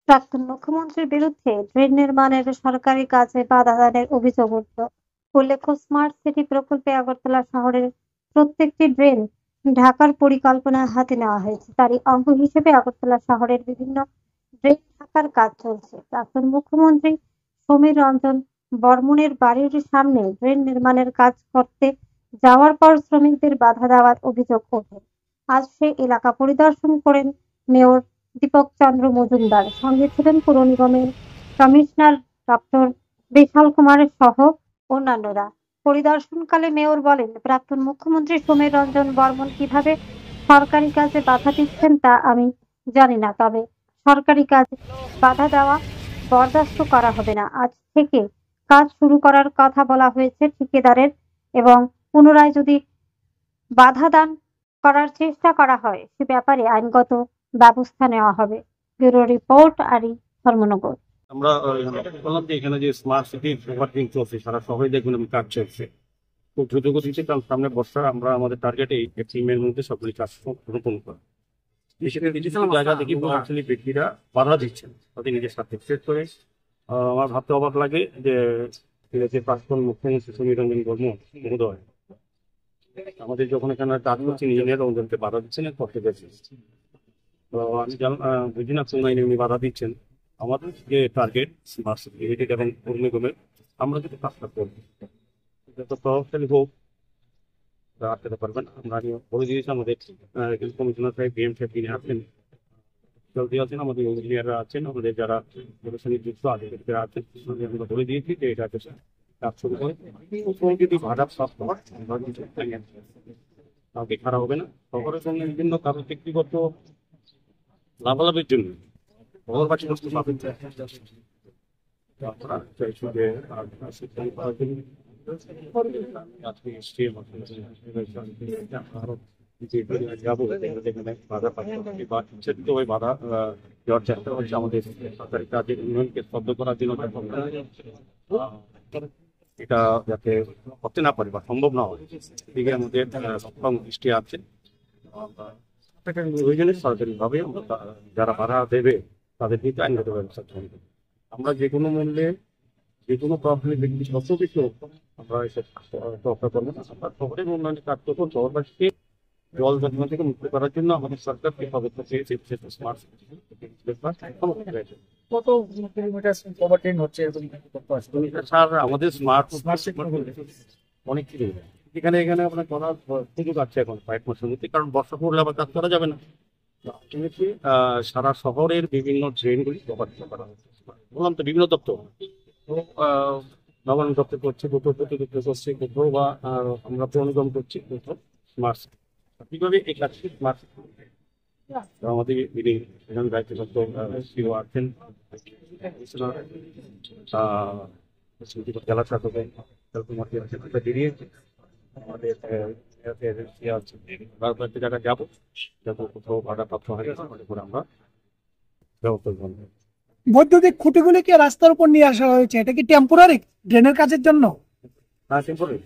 প্রাক্তন মুখ্যমন্ত্রীর বিরুদ্ধে ড্রেন নির্মাণের সরকারি কাজে বাধা দানের অভিযোগ উঠল। উল্লেখ্য, স্মার্ট সিটি প্রকল্পে আগরতলা শহরের প্রত্যেকটি ড্রেন ঢাকার পরিকল্পনায় হাতে নেওয়া হয়েছে। তারই অঙ্গ হিসেবে আগরতলা শহরের বিভিন্ন ড্রেন ঢাকার কাজ চলছে। প্রাক্তন মুখ্যমন্ত্রী সমীর রঞ্জন বর্মনের বাড়ির সামনে ড্রেন নির্মাণের কাজ করতে যাওয়ার পর শ্রমিকদের বাধা দেওয়ার অভিযোগ ওঠে। আজ সে এলাকা পরিদর্শন করেন মেয়র দীপক চন্দ্র মজুমদার। সঙ্গে ছিলেন পুর নিগমের কমিশনার ডক্টর বিশাল কুমারের সহ অন্যান্যরা। পরিদর্শনকালে মেয়র বলেন, প্রাক্তন মুখ্যমন্ত্রী সমীর রঞ্জন বর্মন কিভাবে সরকারি কাজে বাধা দিচ্ছেন তা আমি জানি না, তবে সরকারি কাজে বাধা দেওয়া বরদাস্ত করা হবে না। আজ থেকে কাজ শুরু করার কথা বলা হয়েছে ঠিকাদারের, এবং পুনরায় যদি বাধা দান করার চেষ্টা করা হয় সে ব্যাপারে আইনগত ব্যবস্থা নেওয়া হবে। ব্যুরো রিপোর্ট, আরি ধর্মনগর। আমরা বললাম যে এখানে যে স্মার্ট সিটি ওয়ার্কিং চলছে সারা শহরে দেখুন কাজ চলছে খুব দ্রুত গতিতে, কারণ সামনে বর্ষা আমরা আমাদের টার্গেট এই এপ্রিল মধ্যে সবগুলি কাজ রোপণ করা। সেখানে কিছু জায়গা দেখি প্রভাবশালী ব্যক্তিরা বাধা দিচ্ছেন তাদের নিজের সাথে সেট করে। আমার ভাবতে অবাক লাগে যে প্রাক্তন মুখ্যমন্ত্রী সমীর রঞ্জন বর্মন মহোদয় আমাদের যখন এখানে কাজ করছি ইঞ্জিনিয়ার রঞ্জনকে বাধা দিচ্ছেন করতে গেছে। তো আমি বুঝি না কোন আইনে উনি বাধা দিচ্ছেন। আমাদের যে টার্গেট স্মার্ট সিটি এবং পৌর নিগমের, আমরা যদি কাজটা করবো যত প্রভাবশালী হোক আটকাতে পারবেন। আমরা বলে দিয়েছি আমাদের কমিশনার সাহেব বিএম সাহেব তিনি আছেন, চলতি আছেন, আমাদের ইঞ্জিনিয়াররা আছেন, আমাদের যারা প্রশাসনিক যুক্ত আধিকারিকরা আছেন, আমরা বলে দিয়েছি যে এটা কাজ শুরু করে যদি বাধা প্রাপ্ত হয় কাউকে খারাপ হবে না। শহরের জন্য বিভিন্ন কারণ ব্যক্তিগত লাভালাভের জন্য শহরবাসী বস্তু পাবেন চাইছি যে যাবো যেখানে বাধা পাচ্ছি বা ইচ্ছাকৃত ওই বাধা দেওয়ার চেষ্টা হচ্ছে আমাদের সরকারি কাজের উন্নয়নকে স্তব্ধ করার জন্য, এটা যাতে করতে না পারে বা সম্ভব না হয় দিকে আমাদের সক্ষম দৃষ্টি আছে। প্রয়োজনে সরকারিভাবে যারা ভাড়া দেবে তাদের দিকে আইনগত ব্যবস্থা গ্রহণ করবে। আমরা যে কোনো মূল্যে যে কোনো প্রবলেম ব্যক্তি যত কিছু আমরা এসব রক্ষা করবো না। আমরা শহরের উন্নয়নের কাজ করবো, শহরবাসীকে জল যন্ত্রণা থেকে মুক্ত করার জন্য আমাদের সরকার যে পদক্ষেপ নিয়েছে স্মার্ট কত কিলোমিটার ওভারটেন হচ্ছে স্যার আমাদের স্মার্ট অনেক কিছু এখানে আপনার করার সুযোগ আছে এখন কয়েক মাসের মধ্যে, কারণ বর্ষা পড়লে আবার কাজ করা যাবে না। সারা শহরের বিভিন্ন ড্রেনগুলি করা হচ্ছে, বললাম তো বিভিন্ন দপ্তর, তো নবায়ন দপ্তর করছে, কোথাও প্রতিদপ্তর করছে, কোথাও বা আমরা পৌর নিগম করছি, কোথাও স্মার্ট কিভাবে এই কাজটি স্মার্ট আমাদের এখানে দায়িত্বপ্রাপ্ত সিও আছেন, জেলা শাসক বেরিয়েছে, আমাদের একটা জায়গায় যাবো যাতে কোথাও ভাড়া প্রাপ্ত হয়ে গেছে আমরা ব্যবস্থা গ্রহণ করবো। বৈদ্যুতিক খুঁটিগুলিকে রাস্তার উপর নিয়ে আসা হয়েছে, এটা কি টেম্পোরারি ড্রেনের কাজের জন্য? না, টেম্পোরারি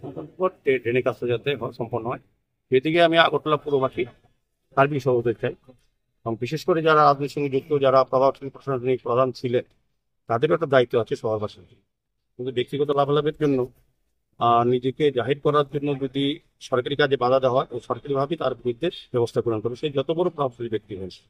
ড্রেনের কাজটা যাতে সম্পন্ন হয় এদিকে আমি আগরতলা পুরবাসী সার্বিক সহযোগিতা চাই, এবং বিশেষ করে যারা রাজনীতির সঙ্গে যুক্ত, যারা প্রভাবশালী প্রশাসনিক প্রধান ছিলেন, তাদেরও একটা দায়িত্ব আছে শহরবাসীর, কিন্তু ব্যক্তিগত লাভালাভের জন্য নিজেকে জাহির করার জন্য যদি সরকারি কাজে বাধা দেওয়া হয়, ও সরকারিভাবে তার বিরুদ্ধে ব্যবস্থা গ্রহণ করবে, সে যত বড় প্রভাবশালী ব্যক্তি হয়েছে।